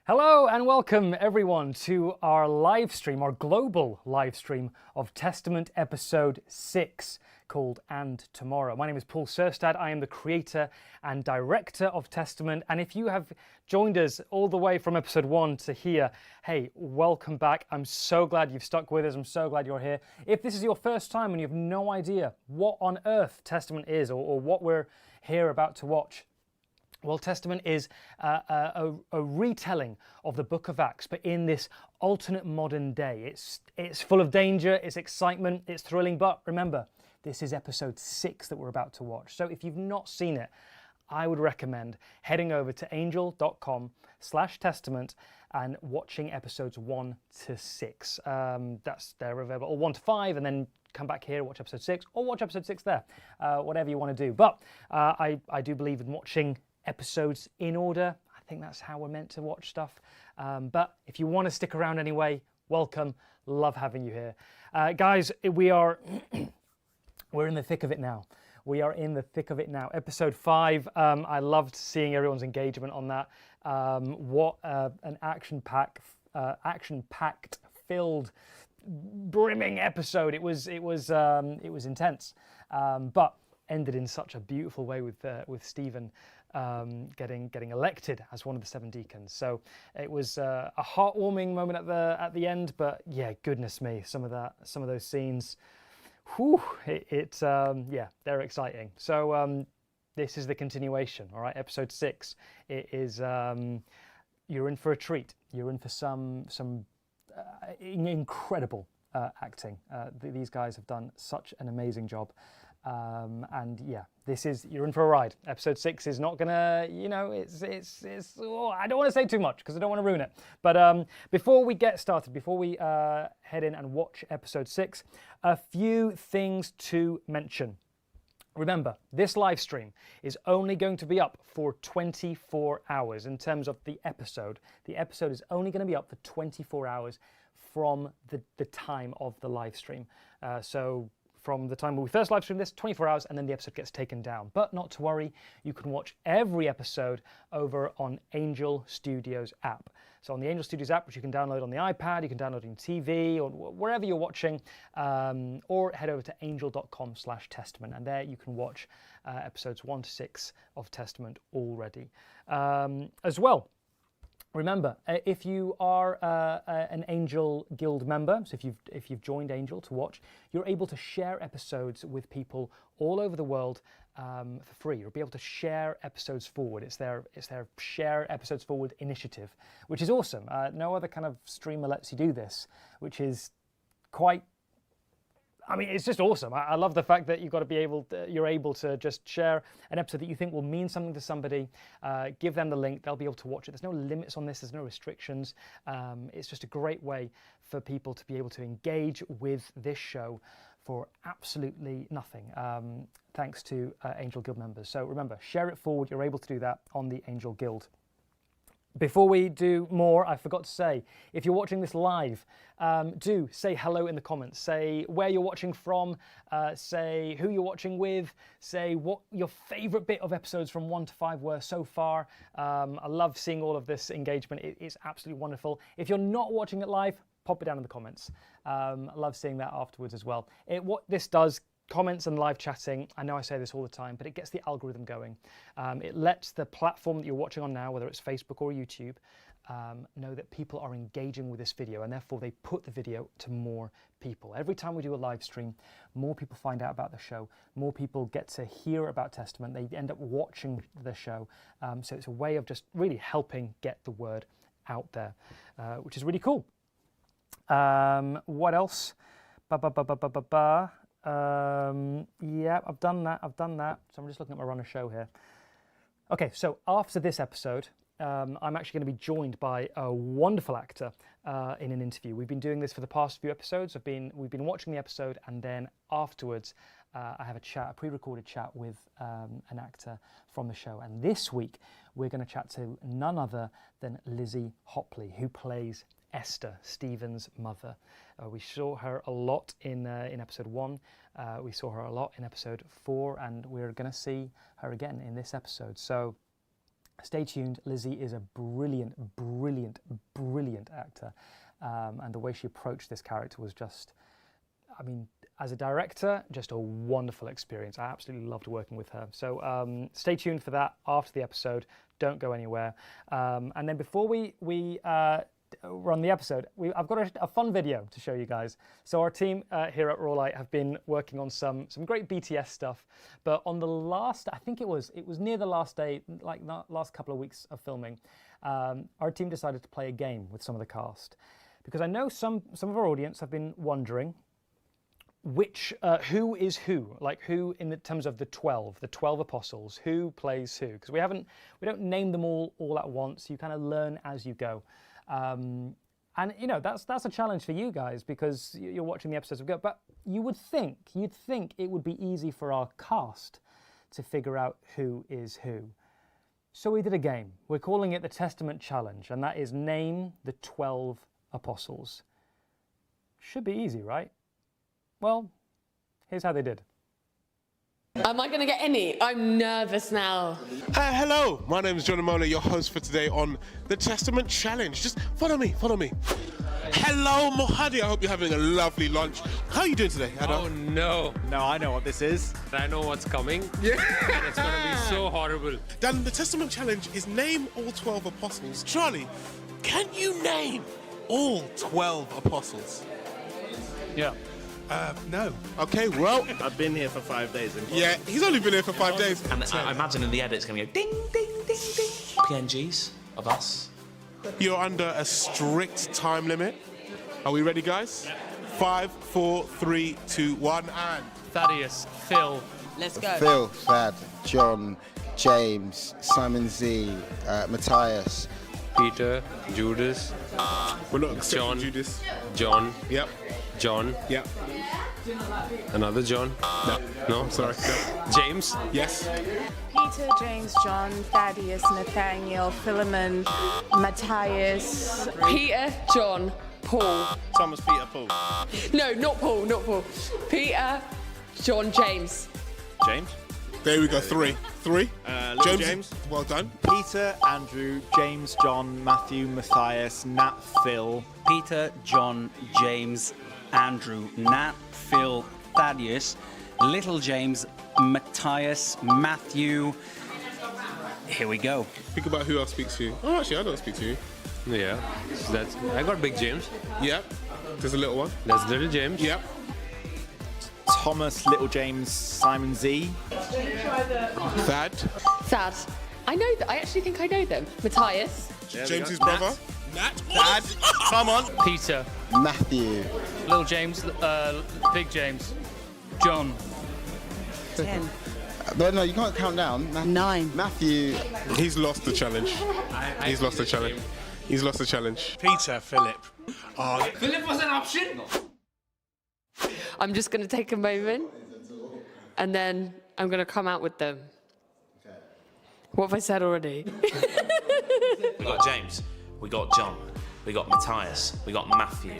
Hello and welcome everyone to our live stream, our global live stream of Testament episode 6 called And Tomorrow. My name is Paul Sørstad. I am the creator and director of Testament. And if you have joined us all the way from episode 1 to here, hey, welcome back. I'm so glad you've stuck with us. I'm so glad you're here. If this is your first time and you have no idea what on earth Testament is or what we're here about to watch, well, Testament is a retelling of the book of Acts, but in this alternate modern day. It's full of danger, it's excitement, it's thrilling, but remember, this is episode 6 that we're about to watch. So if you've not seen it, I would recommend heading over to angel.com/testament and watching episodes 1 to 6. They're available, or 1 to 5, and then come back here, watch episode 6, or watch episode 6 there, whatever you want to do. But I do believe in watching episodes in order. I think that's how we're meant to watch stuff. But if you want to stick around anyway, welcome. Love having you here. Guys, we're in the thick of it now. We are in the thick of it now. Episode 5, I loved seeing everyone's engagement on that. What an action-packed, filled, brimming episode. It was intense, but ended in such a beautiful way with Stephen getting elected as one of the 7 deacons. So it was a heartwarming moment at the end. But yeah, goodness me, some of those scenes, whew, they're exciting. So this is the continuation. All right, episode 6. It is you're in for a treat. You're in for some incredible acting. These guys have done such an amazing job. And yeah, you're in for a ride. Episode 6 is not gonna, I don't want to say too much because I don't want to ruin it. But before we get started, before we head in and watch episode 6, a few things to mention. Remember, this live stream is only going to be up for 24 hours in terms of the episode. The episode is only going to be up for 24 hours from the time of the live stream. So from the time when we first live stream this, 24 hours, and then the episode gets taken down. But not to worry, you can watch every episode over on Angel Studios app. So on the Angel Studios app, which you can download on the iPad, you can download on TV, or wherever you're watching, or head over to angel.com/testament, and there you can watch episodes 1 to 6 of Testament already. As well, remember, if you are an Angel Guild member, so if you've joined Angel to watch, you're able to share episodes with people all over the world for free. You'll be able to share episodes forward. It's their Share Episodes Forward initiative, which is awesome. No other kind of streamer lets you do this, which is quite. I mean, it's just awesome. I love the fact that you're able to just share an episode that you think will mean something to somebody, give them the link, they'll be able to watch it. There's no limits on this, there's no restrictions. It's just a great way for people to be able to engage with this show for absolutely nothing, thanks to Angel Guild members. So remember, share it forward. You're able to do that on the Angel Guild. Before we do more, I forgot to say, if you're watching this live, do say hello in the comments. Say where you're watching from, say who you're watching with, say what your favourite bit of episodes from 1 to 5 were so far. I love seeing all of this engagement. It's absolutely wonderful. If you're not watching it live, pop it down in the comments. I love seeing that afterwards as well. What this does, comments and live chatting, I know I say this all the time, but it gets the algorithm going. It lets the platform that you're watching on now, whether it's Facebook or YouTube, know that people are engaging with this video, and therefore they put the video to more people. Every time we do a live stream, more people find out about the show, more people get to hear about Testament, they end up watching the show. So it's a way of just really helping get the word out there, which is really cool. What else? Yeah, I've done that. So I'm just looking at my run of show here. Okay, so after this episode, I'm actually going to be joined by a wonderful actor in an interview. We've been doing this for the past few episodes. We've been watching the episode, and then afterwards, I have a pre-recorded chat with an actor from the show. And this week, we're going to chat to none other than Lizzie Hopley, who plays Esther, Stephen's mother. We saw her a lot in episode 1. We saw her a lot in episode 4, and we're going to see her again in this episode. So Stay tuned. Lizzie is a brilliant, brilliant, brilliant actor. And the way she approached this character was just, I mean, as a director, just a wonderful experience. I absolutely loved working with her. So stay tuned for that after the episode. Don't go anywhere. And then before we run the episode, I've got a fun video to show you guys. So our team here at Rawlite have been working on some great BTS stuff, but on the last, I think it was near the last day, like the last couple of weeks of filming, our team decided to play a game with some of the cast, because I know some of our audience have been wondering who is who, like who in the terms of the 12 apostles, who plays who, because we don't name them all at once. You kind of learn as you go. And you know, that's a challenge for you guys because you're watching the episodes of Go. But you'd think it would be easy for our cast to figure out who is who. So we did a game. We're calling it the Testament Challenge, and that is name the 12 apostles. Should be easy, right? Well, here's how they did. Am I going to get any? I'm nervous now. Hello, my name is John Amola, your host for today on the Testament Challenge. Just follow me. Hello, Mohadi. I hope you're having a lovely lunch. How are you doing today, Adam? Oh, no. No, I know what this is. I know what's coming. Yeah. And it's going to be so horrible. Dan, the Testament Challenge is name all 12 apostles. Charlie, can you name all 12 apostles? Yeah. No. Okay, well. I've been here for 5 days. Yeah, he's only been here for 5 days. And I imagine in the edit it's going to go ding, ding, ding, ding. PNGs of us. You're under a strict time limit. Are we ready, guys? 5, 4, 3, 2, 1, and... Thaddeus, Phil. Let's go. Phil, Thad, John, James, Simon Z, Matthias. Peter, Judas, We're not accepting John. Judas. John, Yep. John, Yep. another John. No, Sorry. James, Yes. Peter, James, John, Thaddeus, Nathaniel, Philemon, Matthias. Peter, John, Paul. Thomas, Peter, Paul. No, not Paul. Peter, John, James. James. There we go. 3. Little James. Well done. Peter, Andrew, James, John, Matthew, Matthias, Nat, Phil. Peter, John, James, Andrew, Nat, Phil, Thaddeus, Little James, Matthias, Matthew. Here we go. Think about who else speaks to you. Oh, actually, I don't speak to you. yeah. So I got Big James. Yep. There's a little one. That's Little James. Yep. Thomas, Little James, Simon Z. Thad. Thad. I know that. I actually think I know them. Matthias. James's brother. Nat. Dad, come on. Peter, Matthew. Little James, Big James, John. 10. But no, you can't count down. 9. Matthew. He's lost the challenge. He's lost the challenge. He's lost the challenge. Peter, Philip. Philip was an option. I'm just going to take a moment and then I'm going to come out with them. What have I said already? We got James, we got John, we got Matthias, we got Matthew,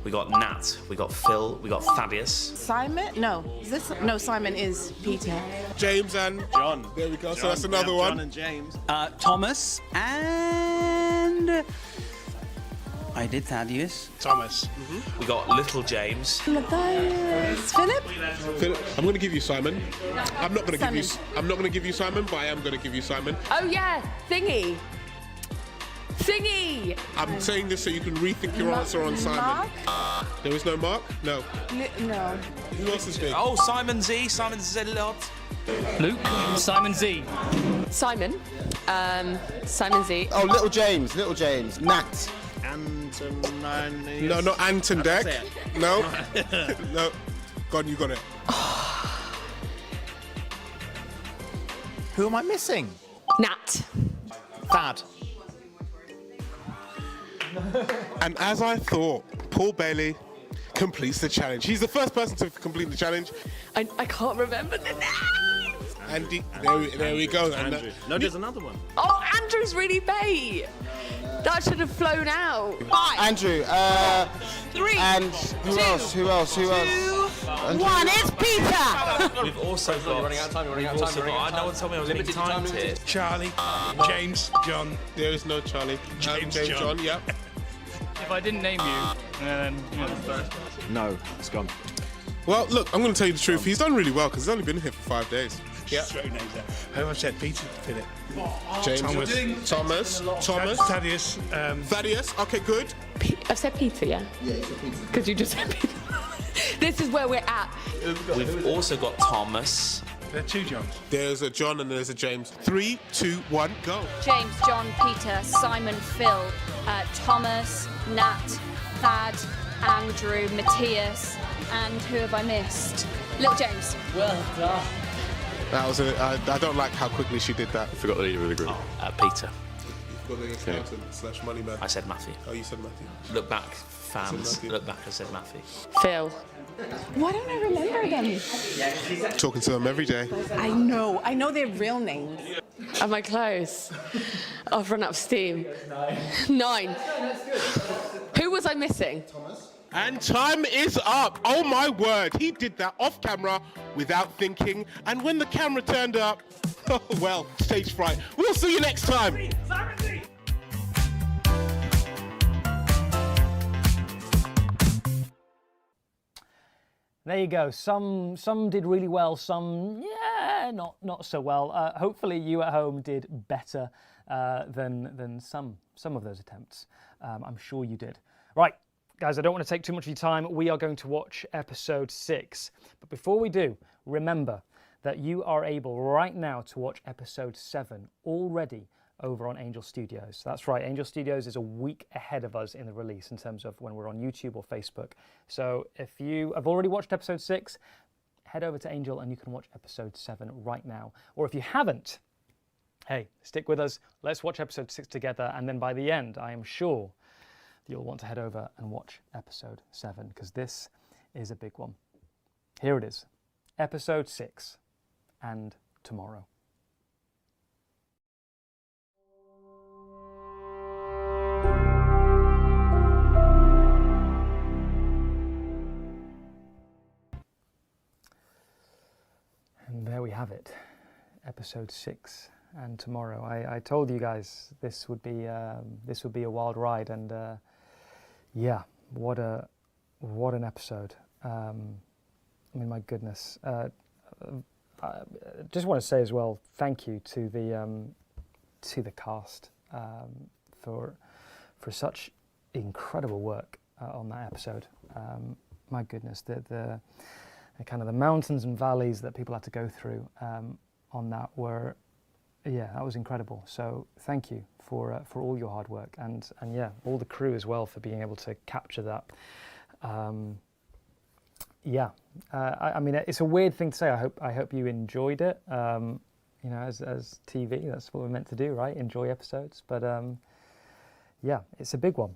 we got Nat, we got Phil, we got Thaddeus. Simon? No. No, Simon is Peter. James and John. There we go. John. So that's another We have one. John and James. Thomas and... I did Thaddeus. Thomas. We got Little James. Matthias. Philip? Philip, I'm going to give you Simon. I'm not going to give you. Simon. I'm not going to give you Simon, but I am going to give you Simon. Oh, yeah. Thingy. I'm saying this so you can rethink your answer on Simon. Mark? There is no Mark. No. No. Who else is big? Oh, Simon Z a lot. Luke, Simon Z. Simon. Simon Z. Oh, Little James. Nat. Anton. No, not Anton Deck. Say No. No. God, you got it. Who am I missing? Nat. Thad. And as I thought, Paul Bailey completes the challenge. He's the first person to complete the challenge. I can't remember the name. Andy, there we go. And Andrew. No, there's another one. Oh, Andrew's really bait. That should have flown out. 5. Andrew. 3. And who else? 2. One is Peter. We've also got. You're running out of time. No one told me I was being timed here. Charlie, James, John. There is no Charlie. James James John. John, yep. If I didn't name you, then No, it's gone. Well, look, I'm going to tell you the truth. He's done really well because he's only been here for 5 days. Yeah. Straight names there. Who have I said? Peter, Philip. James. Thomas. Thaddeus. Thaddeus. Okay, good. I've said Peter, yeah? Yeah, it's a pizza. Because you just said Peter. This is where we're at. We've also got Thomas. There are 2 Johns. There's a John and there's a James. 3, 2, 1, go. James, John, Peter, Simon, Phil, Thomas, Nat, Thad, Andrew, Matthias, and who have I missed? Little James. well done. That was I don't like how quickly she did that. Forgot the leader of the group. Peter. You've got the accountant / money man. I said Matthew. Oh, you said Matthew. Look back, fans. Matthew. Look back, I said Matthew. Phil. Why don't I remember them? Talking to them every day. I know their real names. Am I close? I've run out of steam. 9. Who was I missing? And time is up. Oh my word, he did that off camera without thinking. And when the camera turned up, oh well, stage fright. We'll see you next time. There you go. Some did really well. Some, not so well. Hopefully, you at home did better than some of those attempts. I'm sure you did. Right, guys. I don't want to take too much of your time. We are going to watch episode 6. But before we do, remember that you are able right now to watch episode 7 already over on Angel Studios. That's right, Angel Studios is a week ahead of us in the release in terms of when we're on YouTube or Facebook. So if you have already watched episode 6, head over to Angel and you can watch episode 7 right now. Or if you haven't, hey, stick with us. Let's watch episode 6 together. And then by the end, I am sure that you'll want to head over and watch episode 7 because this is a big one. Here it is, episode 6 and tomorrow. And there we have it, episode 6 and tomorrow. I told you guys this would be a wild ride, and yeah, what an episode. I mean, my goodness. I just want to say as well, thank you to the cast for such incredible work on that episode. My goodness, the kind of the mountains and valleys that people had to go through on that were, that was incredible. So thank you for all your hard work and yeah, all the crew as well for being able to capture that. I mean, it's a weird thing to say. I hope you enjoyed it. You know, as TV, that's what we're meant to do, right? Enjoy episodes. But yeah, it's a big one.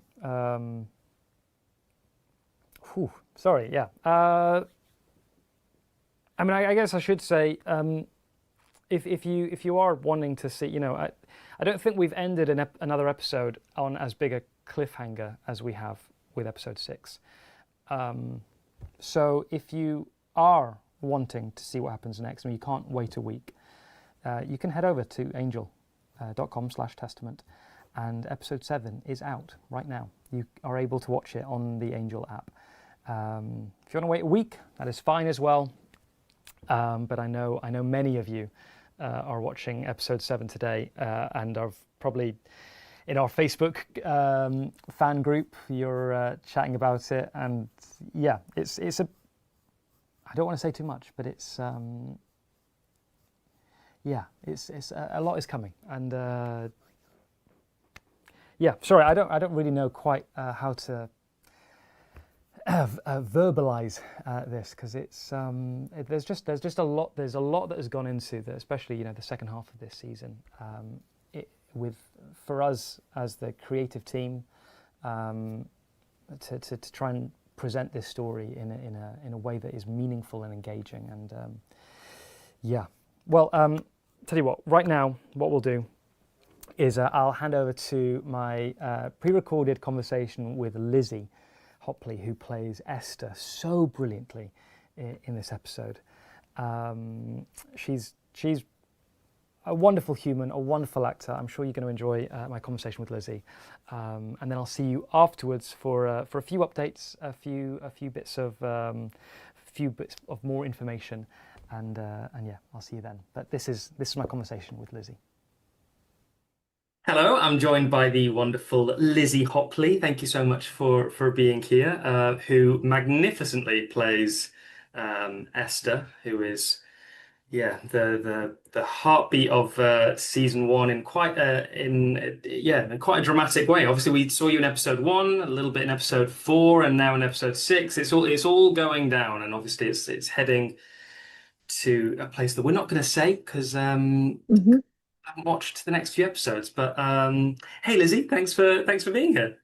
Sorry, yeah. I mean, I guess I should say, if you are wanting to see, you know, I don't think we've ended another episode on as big a cliffhanger as we have with episode 6. So if you are wanting to see what happens next, and you can't wait a week, you can head over to angel.com/testament, and episode 7 is out right now. You are able to watch it on the Angel app. If you want to wait a week, that is fine as well. But I know many of you are watching episode 7 today and are probably in our Facebook fan group. You're chatting about it, and yeah, it's a. I don't want to say too much, but it's it's a lot is coming, and yeah. Sorry, I don't really know quite how to verbalize this, because it's there's just a lot that has gone into the, especially, you know, the second half of this season, for us as the creative team, to try and present this story in a way that is meaningful and engaging. And yeah, well, tell you what, right now what we'll do is I'll hand over to my pre-recorded conversation with Lizzie Hopley, who plays Esther so brilliantly in this episode. She's a wonderful human, a wonderful actor. I'm sure you're going to enjoy my conversation with Lizzie, and then I'll see you afterwards for a few updates, a few bits of more information, and yeah, I'll see you then. But this is my conversation with Lizzie. Hello, I'm joined by the wonderful Lizzie Hopley. Thank you so much for being here, who magnificently plays Esther, who is the heartbeat of season 1 in quite a dramatic way. Obviously, we saw you in episode 1, a little bit in episode 4, and now in episode 6. It's all going down, and obviously it's heading to a place that we're not going to say because I haven't watched the next few episodes. But hey, Lizzie, thanks for being here.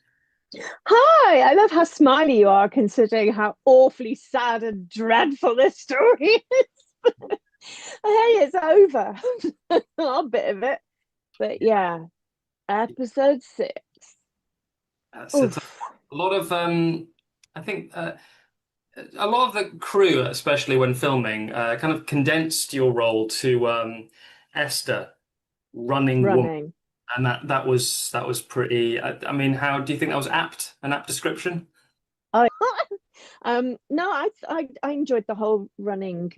Hi, I love how smiley you are considering how awfully sad and dreadful this story is. Hey, it's over. A bit of it. But yeah, episode 6. So a lot of I think a lot of the crew, especially when filming, kind of condensed your role to Esther running woman. And that was pretty. I mean, how do you think that was apt? An apt description? No, I enjoyed the whole running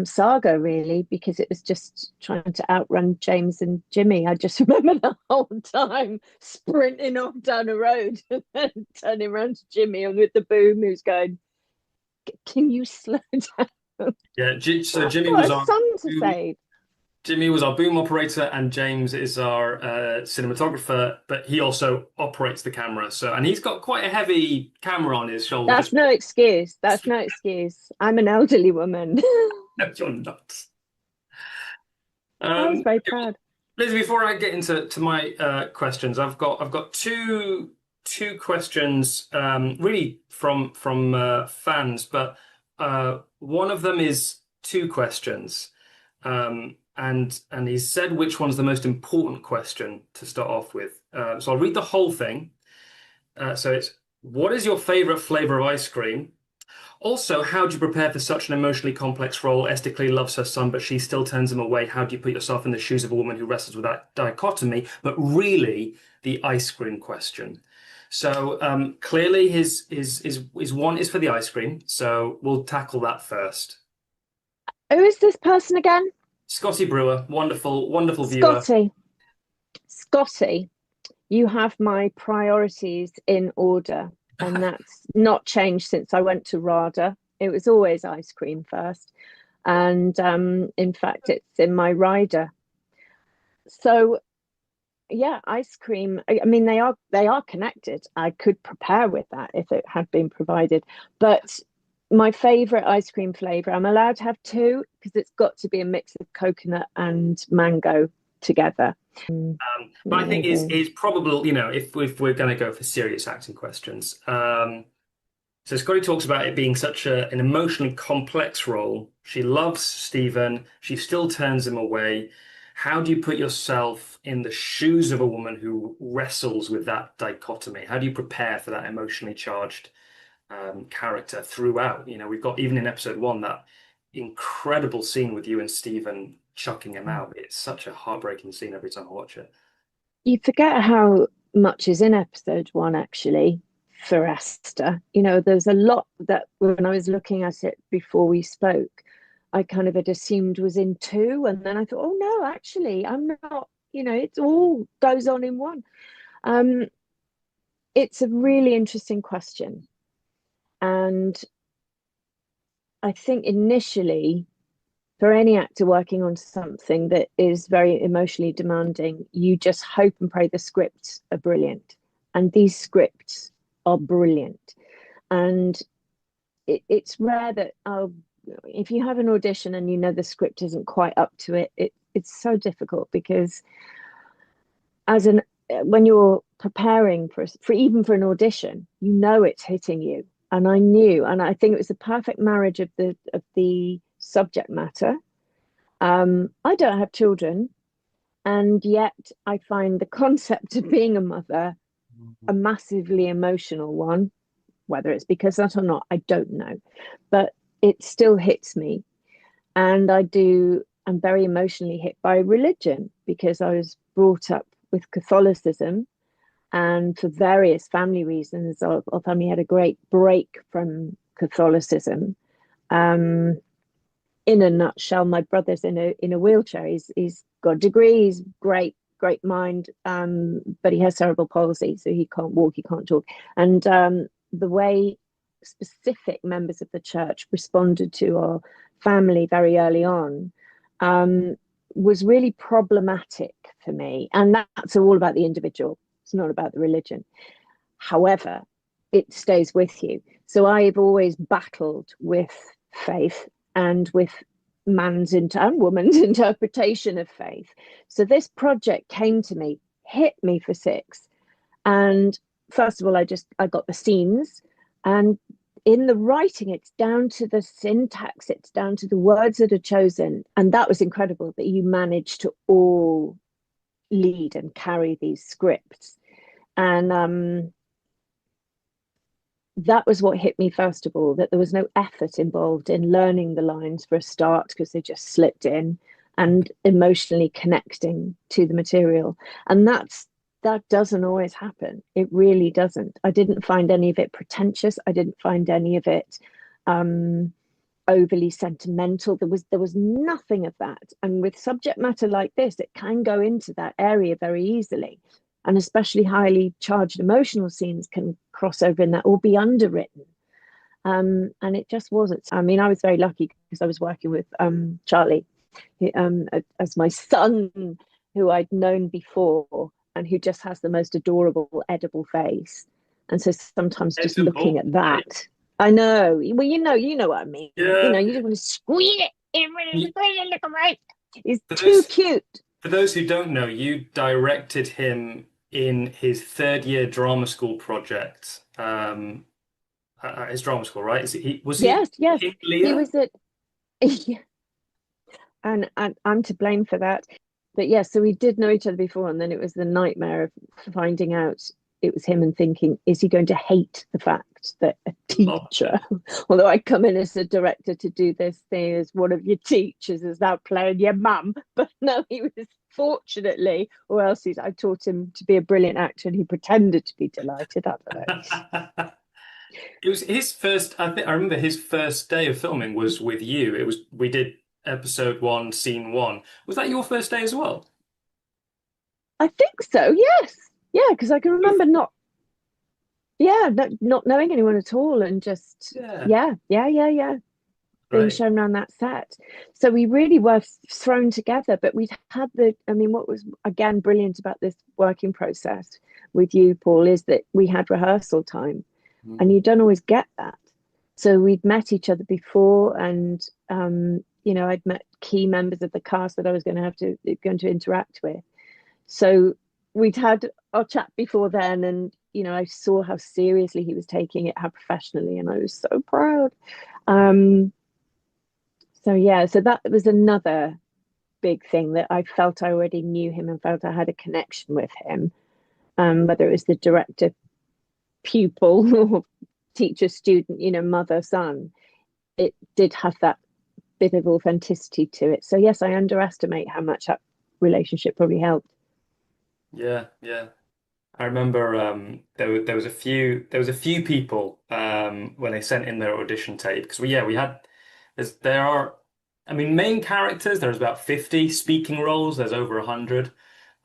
saga really, because it was just trying to outrun James and Jimmy. I just remember the whole time sprinting off down a road and then turning around to Jimmy and with the boom who's going, "Can you slow down?" Yeah, so Jimmy was our son to save. Jimmy was our boom operator, and James is our cinematographer, but he also operates the camera. So, and he's got quite a heavy camera on his shoulders. That's no excuse. That's no excuse. I'm an elderly woman. No, you're not. I was very proud. Liz, before I get into my questions, I've got two questions, really from fans, but one of them is 2 questions. And he said which one's the most important question to start off with. So I'll read the whole thing. So it's, what is your favorite flavor of ice cream? Also, how do you prepare for such an emotionally complex role? Esther clearly loves her son, but she still turns him away. How do you put yourself in the shoes of a woman who wrestles with that dichotomy? But really, the ice cream question. So clearly his one is for the ice cream. So we'll tackle that first. Who is this person again? Scotty Brewer, wonderful viewer. Scotty, you have my priorities in order, and that's not changed since I went to RADA. It was always ice cream first, and in fact, it's in my rider. So, yeah, ice cream. I mean, they are connected. I could prepare with that if it had been provided, but my favorite ice cream flavor, I'm allowed to have 2 because it's got to be a mix of coconut and mango together. But I think is probable, if we're going to go for serious acting questions. So Scotty talks about it being such an emotionally complex role. She loves Stephen. She still turns him away. How do you put yourself in the shoes of a woman who wrestles with that dichotomy? How do you prepare for that emotionally charged character throughout? We've got, even in episode 1, that incredible scene with you and Stephen chucking him out. It's such a heartbreaking scene every time I watch it. You forget how much is in episode 1 actually for Esther. There's a lot that when I was looking at it before we spoke, I kind of had assumed was in 2, and then I thought, oh no, actually I'm not. It all goes on in 1. It's a really interesting question. And I think initially, for any actor working on something that is very emotionally demanding, you just hope and pray the scripts are brilliant. And these scripts are brilliant. And it's rare that if you have an audition and the script isn't quite up to it, it's so difficult, because when you're preparing for an audition, it's hitting you. And I knew, and I think it was a perfect marriage of the subject matter. I don't have children, and yet I find the concept of being a mother a massively emotional one. Whether it's because of that or not, I don't know. But it still hits me. And I'm very emotionally hit by religion because I was brought up with Catholicism, and for various family reasons, our family had a great break from Catholicism. In a nutshell, my brother's in a wheelchair. He's got a degree. He's great mind, but he has cerebral palsy, so he can't walk, he can't talk. And the way specific members of the church responded to our family very early on was really problematic for me. And that's all about the individual. It's not about the religion. However, it stays with you. So I've always battled with faith and with man's and woman's interpretation of faith. So this project came to me, hit me for six. And first of all, I got the scenes, and in the writing, it's down to the syntax, it's down to the words that are chosen. And that was incredible that you managed to all lead and carry these scripts. And that was what hit me first of all, that there was no effort involved in learning the lines for a start because they just slipped in, and emotionally connecting to the material. And that doesn't always happen. It really doesn't. I didn't find any of it pretentious. I didn't find any of it overly sentimental. There was nothing of that. And with subject matter like this, it can go into that area very easily. And especially highly charged emotional scenes can cross over in that or be underwritten. And it just wasn't. I mean, I was very lucky because I was working with Charlie as my son, who I'd known before, and who just has the most adorable, edible face. And so sometimes just looking at that, I know. Well, you know what I mean. Yeah. You know, you just want to squeeze it. He's too cute. For those who don't know, you directed him in his third-year drama school project. His drama school, right? Yes. He was at. And I'm to blame for that. But yeah, so we did know each other before, and then it was the nightmare of finding out it was him and thinking, is he going to hate the fact that a teacher, although I come in as a director to do this thing as one of your teachers, is now playing your mum. But no, he was fortunately, or else I taught him to be a brilliant actor and he pretended to be delighted. I don't know. It was his first, I remember his first day of filming was with you. We did episode 1, scene 1. Was that your first day as well? I think so, yes. Yeah, because I can remember not knowing anyone at all, and just being shown around that set. So we really were thrown together, but we'd had what was again brilliant about this working process with you, Paul, is that we had rehearsal time, and you don't always get that. So we'd met each other before, and I'd met key members of the cast that I was going to interact with. So we'd had our chat before then, and I saw how seriously he was taking it, how professionally, and I was so proud. So that was another big thing, that I felt I already knew him and felt I had a connection with him, whether it was the director pupil or teacher student, mother son. It did have that bit of authenticity to it. So yes, I underestimate how much that relationship probably helped. Yeah. I remember there was a few people when they sent in their audition tape, because main characters, there's about 50 speaking roles, there's over 100,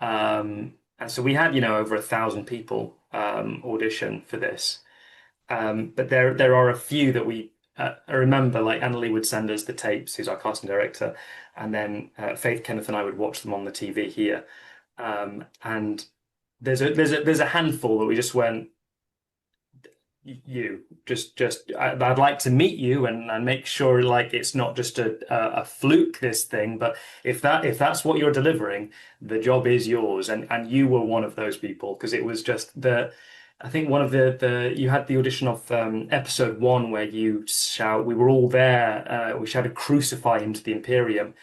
and so we had over 1,000 people audition for this, but there are a few that I remember, like Annalie would send us the tapes, who's our casting director, and then Faith, Kenneth, and I would watch them on the TV here. And there's a handful that we just went, I'd like to meet you and make sure like it's not just a fluke, this thing, but if that's what you're delivering, the job is yours. And you were one of those people, because it was just I think one of you had the audition of episode 1 where you shout, we were all there, we shouted crucify him to the Imperium.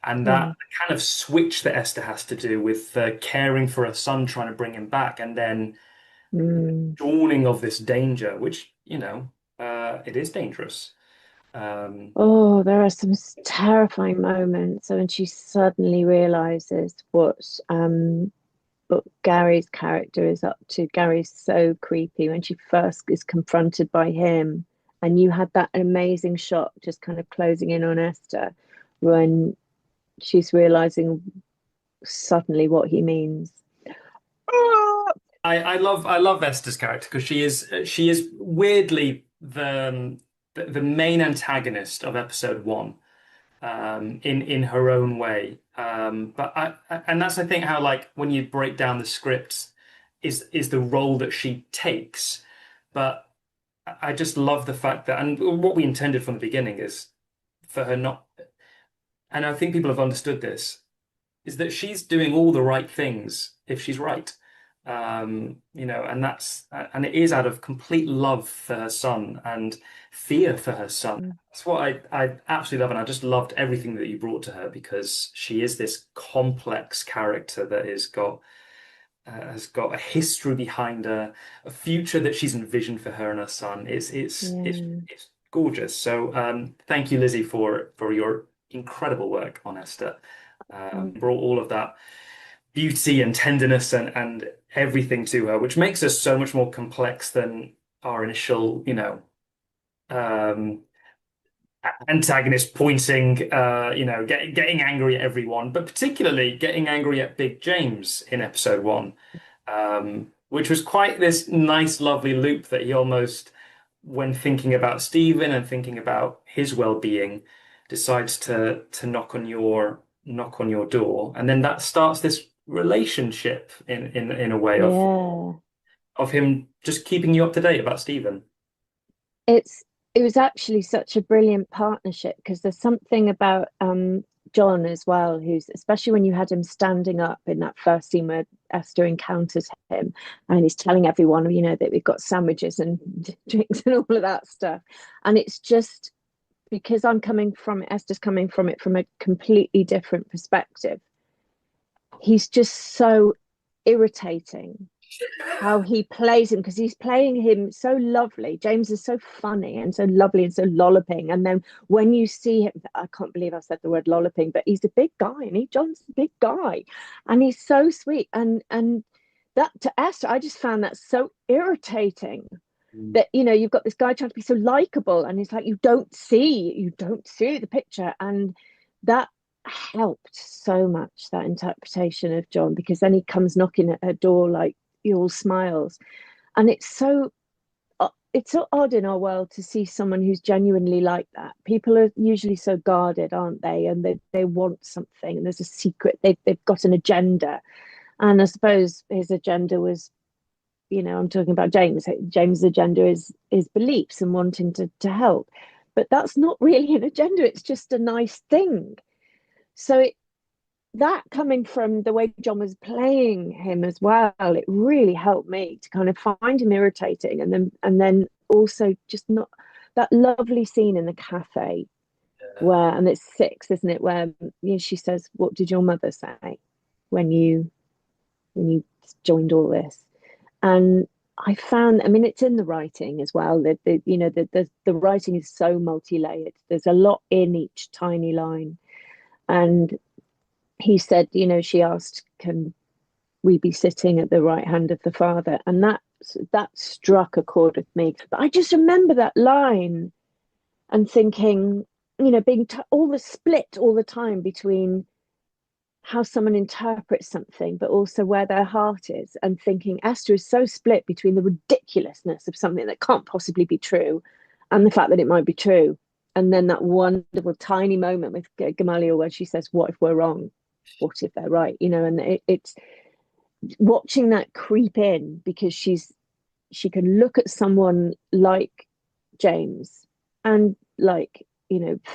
And that kind of switch that Esther has to do with caring for her son, trying to bring him back, and then dawning of this danger, which, it is dangerous. Oh, there are some terrifying moments when she suddenly realizes what Gary's character is up to. Gary's so creepy when she first is confronted by him, and you had that amazing shot just kind of closing in on Esther when she's realizing suddenly what he means. I love Esther's character because she is weirdly the main antagonist of episode one, in her own way. And that's, I think, how, like, when you break down the script, is the role that she takes. But I just love the fact that, and what we intended from the beginning is for her not, and I think people have understood this, is that she's doing all the right things if she's right. And it is out of complete love for her son and fear for her son. That's what I absolutely love, and I just loved everything that you brought to her, because she is this complex character that has got a history behind her, a future that she's envisioned for her and her son. It's gorgeous. So thank you, Lizzie, for your incredible work on Esther. Brought all of that beauty and tenderness and everything to her, which makes her so much more complex than our initial, antagonist pointing, getting angry at everyone, but particularly getting angry at Big James in episode one, which was quite this nice, lovely loop that he almost, when thinking about Stephen and thinking about his well-being, decides to knock on your door, and then that starts this relationship in a way of him just keeping you up to date about Stephen. It was actually such a brilliant partnership, because there's something about John as well, who's, especially when you had him standing up in that first scene where Esther encounters him and he's telling everyone, that we've got sandwiches and drinks and all of that stuff. And it's just because Esther's coming from it from a completely different perspective. He's just so irritating how he plays him, because he's playing him so lovely. James is so funny and so lovely and so lolloping. And then when you see him, I can't believe I said the word lolloping, but he's a big guy, and John's a big guy, and he's so sweet. And that, to Esther, I just found that so irritating. That you've got this guy trying to be so likable, and it's like you don't see the picture, and that helped so much, that interpretation of John, because then he comes knocking at her door like he all smiles, and it's so odd in our world to see someone who's genuinely like that. People are usually so guarded, aren't they? And they want something, and there's a secret. They've got an agenda, and I suppose his agenda was, I'm talking about James. James' agenda is beliefs and wanting to help, but that's not really an agenda. It's just a nice thing. So that coming from the way John was playing him as well, it really helped me to kind of find him irritating, and then also just not that lovely scene in the cafe where, and it's 6, isn't it, where she says, "What did your mother say when you joined all this?" And I found, it's in the writing as well, that the writing is so multi-layered. There's a lot in each tiny line. And he said, she asked, "Can we be sitting at the right hand of the Father?" And that struck a chord with me. But I just remember that line and thinking, being all the split all the time between how someone interprets something, but also where their heart is, and thinking Esther is so split between the ridiculousness of something that can't possibly be true and the fact that it might be true. And then that wonderful tiny moment with Gamaliel where she says, "What if we're wrong? What if they're right?" And it's watching that creep in, because she can look at someone like James and like,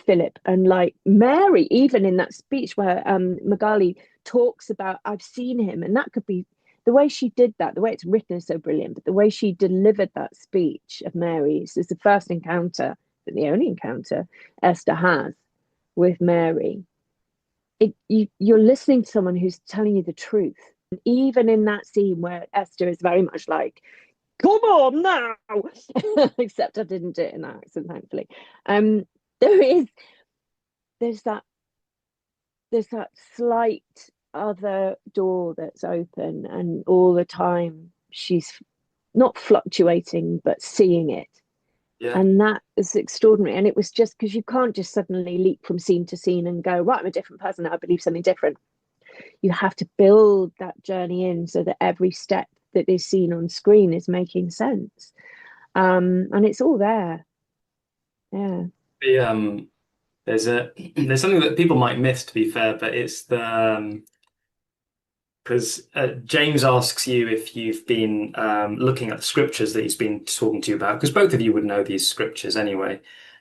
Philip, and like Mary, even in that speech where Magali talks about, "I've seen him," and that could be the way she did that. The way it's written is so brilliant, but the way she delivered that speech of Mary's is the first encounter, but the only encounter Esther has with Mary. You're listening to someone who's telling you the truth. And even in that scene where Esther is very much like, "Come on now," except I didn't do it in that accent, thankfully. there's that slight other door that's open, and all the time she's not fluctuating but seeing it. Yeah. And that is extraordinary. And it was just because you can't just suddenly leap from scene to scene and go, right, I'm a different person now, I believe something different. You have to build that journey in so that every step that is seen on screen is making sense. And it's all there. Yeah. There's something that people might miss, to be fair, but it's the because James asks you if you've been looking at the scriptures that he's been talking to you about, because both of you would know these scriptures anyway.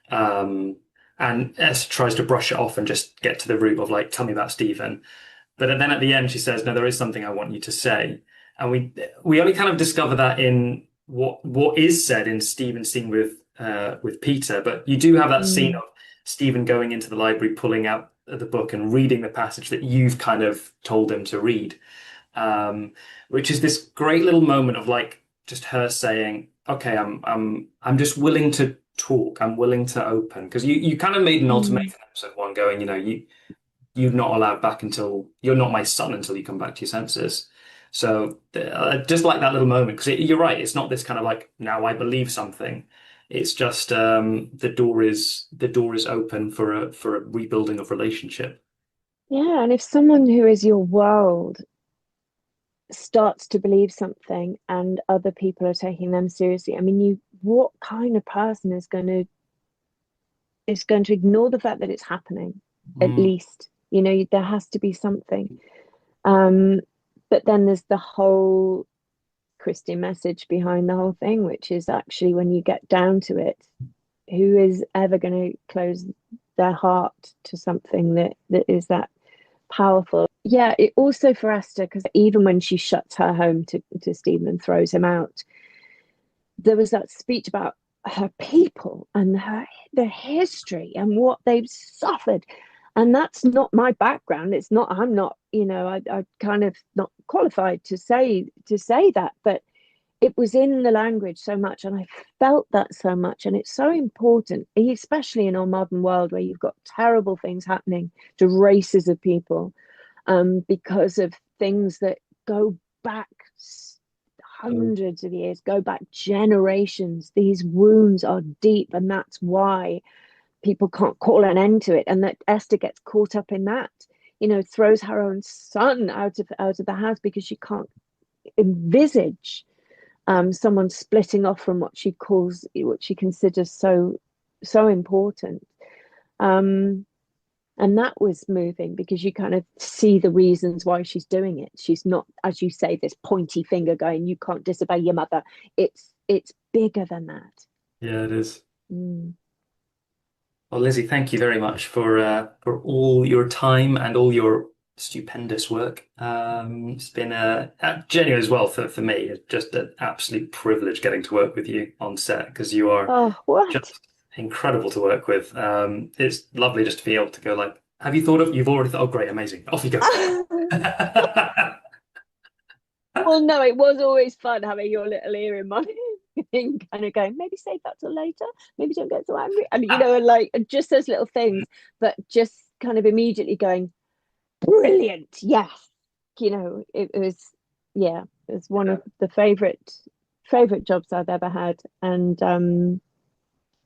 And Esther tries to brush it off and just get to the root of like, tell me about Stephen. But then at the end, she says, no, there is something I want you to say. And we only kind of discover that in what is said in Stephen's scene with Peter. But you do have that scene of Stephen going into the library, pulling out the book and reading the passage that you've kind of told him to read, which is this great little moment of like just her saying, okay, I'm just willing to talk. I'm willing to open. Because you kind of made an ultimatum in episode 1 going, you're not allowed back until you're not my son until you come back to your senses. So just like that little moment, because you're right, it's not this kind of like, now I believe something. It's just the door is open for a rebuilding of relationship. Yeah, and if someone who is your world starts to believe something and other people are taking them seriously, I mean, what kind of person is going to ignore the fact that it's happening? At least, there has to be something. But then there's the whole Christian message behind the whole thing, which is actually, when you get down to it, who is ever going to close their heart to something that is that powerful? Yeah, it also for Esther, because even when she shuts her home to Stephen and throws him out, there was that speech about her people and the history and what they've suffered. And that's not my background. It's not, I'm not, I kind of not qualified to say that, but it was in the language so much, and I felt that so much. And it's so important, especially in our modern world where you've got terrible things happening to races of people, because of things that go back hundreds of years, go back generations. These wounds are deep, and that's why people can't call an end to it. And that Esther gets caught up in that, throws her own son out of the house because she can't envisage someone splitting off from what she considers so important. And that was moving, because you kind of see the reasons why she's doing it. She's not, as you say, this pointy finger going, you can't disobey your mother. It's bigger than that. Yeah, it is. Well, Lizzie, thank you very much for all your time and all your stupendous work. It's been genuine as well for me. It's just an absolute privilege getting to work with you on set, because you are just incredible to work with. It's lovely just to be able to go like, you've already thought, oh great, amazing, off you go. Well, no, it was always fun having your little ear in my thing, kind of going, maybe save that till later, maybe don't get so angry. I mean, and like just those little things, but just kind of immediately going, brilliant, yes. It was one of the favorite jobs I've ever had. And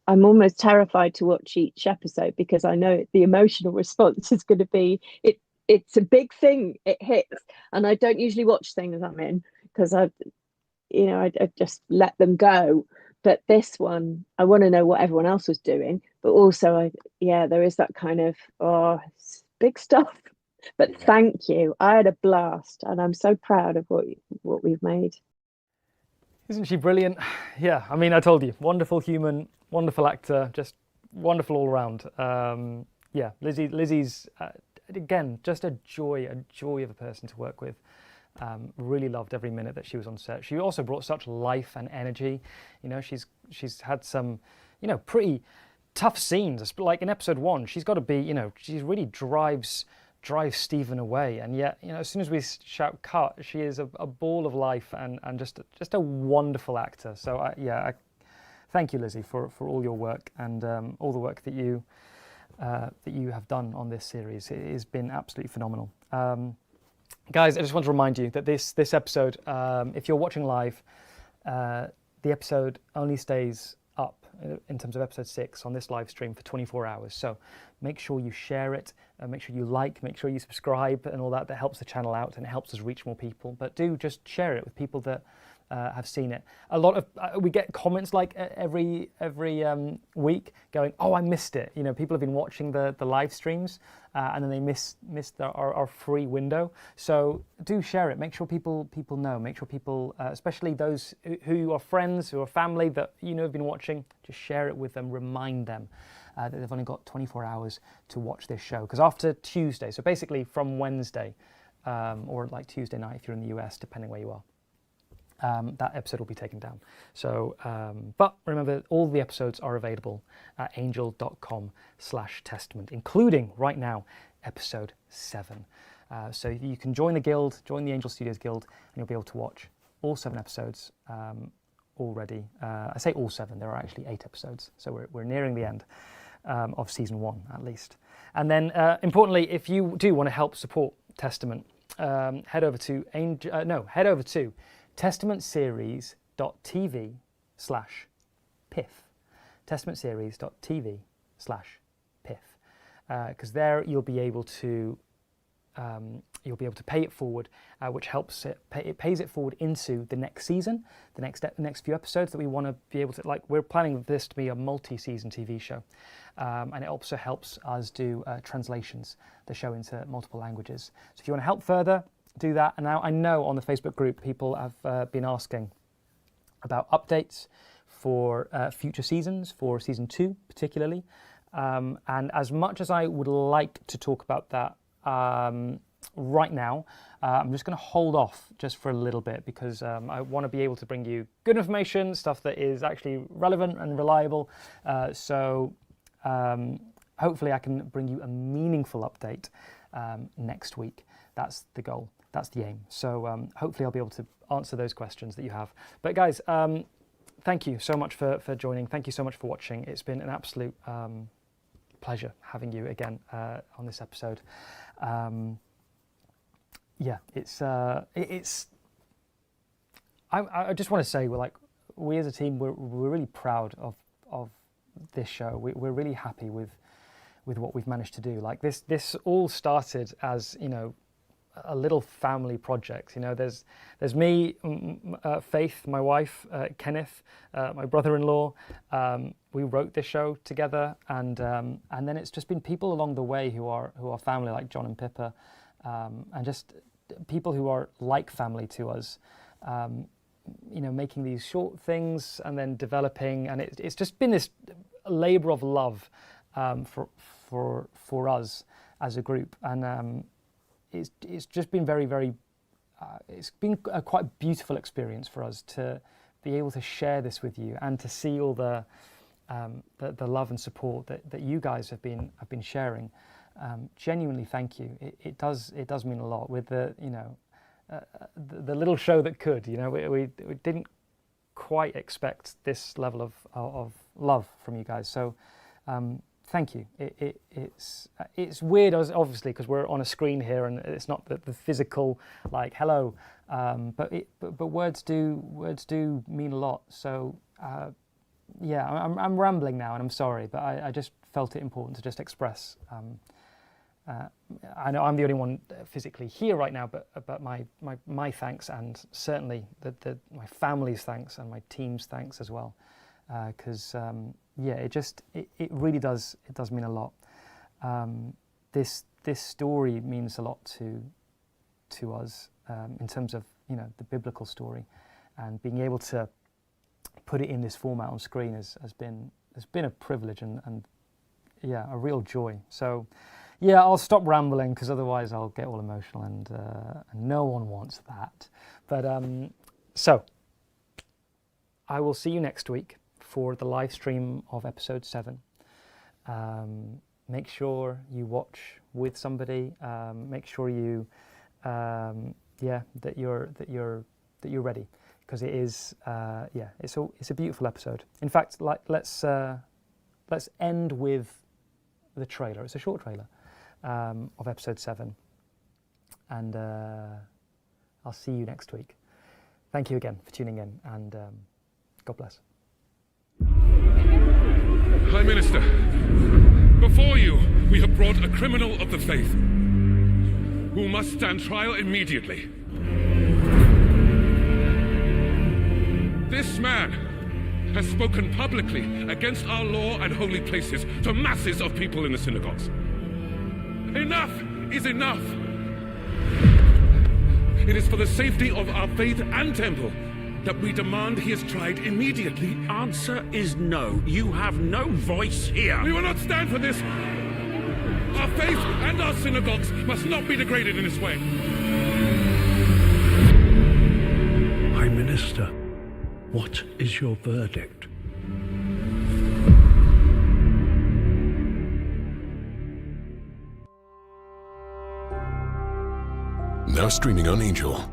I'm almost terrified to watch each episode, because I know the emotional response is going to be it's a big thing. It hits, and I don't usually watch things I'm in, because I just let them go. But this one, I want to know what everyone else was doing, but also there is that kind of, it's big stuff. But thank you, I had a blast, and I'm so proud of what we've made. Isn't she brilliant? Yeah, I mean, I told you, wonderful human, wonderful actor, just wonderful all around. Lizzie's again, just a joy of a person to work with. Really loved every minute that she was on set. She also brought such life and energy. She's had some, pretty tough scenes. Like in episode 1, she's got to be, she really drives Stephen away, and yet, as soon as we shout cut, she is a ball of life and just a wonderful actor. So thank you, Lizzie, for all your work and all the work that you have done on this series. It has been absolutely phenomenal. Guys, I just want to remind you that this episode, if you're watching live, the episode only stays up in terms of episode 6 on this live stream for 24 hours. So make sure you share it, make sure you like, make sure you subscribe and all that. That helps the channel out and it helps us reach more people. But do just share it with people that have seen it. A lot of we get comments like every week going, "Oh, I missed it." You know, people have been watching the live streams and then they missed our free window. So do share it. Make sure people know. Make sure people, especially those who are friends, who are family that have been watching, just share it with them. Remind them that they've only got 24 hours to watch this show. Because after Tuesday, so basically from Wednesday or like Tuesday night if you're in the US, depending where you are. That episode will be taken down. So, but remember, all the episodes are available at angel.com/testament, including right now, episode 7. So you can join the guild, join the Angel Studios Guild, and you'll be able to watch all 7 episodes already. I say all 7, there are actually 8 episodes. So we're nearing the end of season 1, at least. And then, importantly, if you do want to help support Testament, head over to testamentseries.tv/piff. testamentseries.tv/piff. Because there you'll be able to pay it forward, which helps it pays it forward into the next season, the next few episodes that we want to be able to, like, we're planning this to be a multi-season TV show, and it also helps us do translations, the show into multiple languages. So if you want to help further, do that. And now I know on the Facebook group people have been asking about updates for future seasons, for season 2 particularly, and as much as I would like to talk about that right now, I'm just going to hold off just for a little bit because I want to be able to bring you good information, stuff that is actually relevant and reliable. So hopefully I can bring you a meaningful update next week. That's the goal. That's the aim. So hopefully I'll be able to answer those questions that you have. But guys, thank you so much for joining. Thank you so much for watching. It's been an absolute pleasure having you again on this episode. Yeah, I just want to say we as a team, we're really proud of this show. We're really happy with what we've managed to do. Like this all started as, a little family project. There's me, Faith, my wife, Kenneth, my brother-in-law. We wrote this show together, and then it's just been people along the way who are family, like John and Pippa, and just people who are like family to us. Making these short things and then developing, and it's just been this labour of love for us as a group, and it's just been very, very. It's been a quite beautiful experience for us to be able to share this with you and to see all the love and support that you guys have been sharing. Genuinely, thank you. It does mean a lot. With the little show that could, we didn't quite expect this level of love from you guys. So. Thank you. It's weird, obviously, because we're on a screen here and it's not the physical, like, hello, but words do mean a lot. So yeah, I'm rambling now and I'm sorry, but I just felt it important to just express. I know I'm the only one physically here right now, but my thanks, and certainly my family's thanks and my team's thanks as well, because. Yeah, it really does. It does mean a lot. This story means a lot to us in terms of the biblical story, and being able to put it in this format on screen has been a privilege and yeah, a real joy. So yeah, I'll stop rambling because otherwise I'll get all emotional and no one wants that. But so I will see you next week for the live stream of episode 7. Make sure you watch with somebody. Make sure you, that you're ready, because it is, it's a beautiful episode. In fact, let's end with the trailer. It's a short trailer of episode 7, and I'll see you next week. Thank you again for tuning in, and God bless. Prime Minister, before you, we have brought a criminal of the faith who must stand trial immediately. This man has spoken publicly against our law and holy places to masses of people in the synagogues. Enough is enough. It is for the safety of our faith and temple that we demand he is tried immediately. The answer is no. You have no voice here. We will not stand for this. Our faith and our synagogues must not be degraded in this way. Prime Minister, what is your verdict? Now streaming on Angel.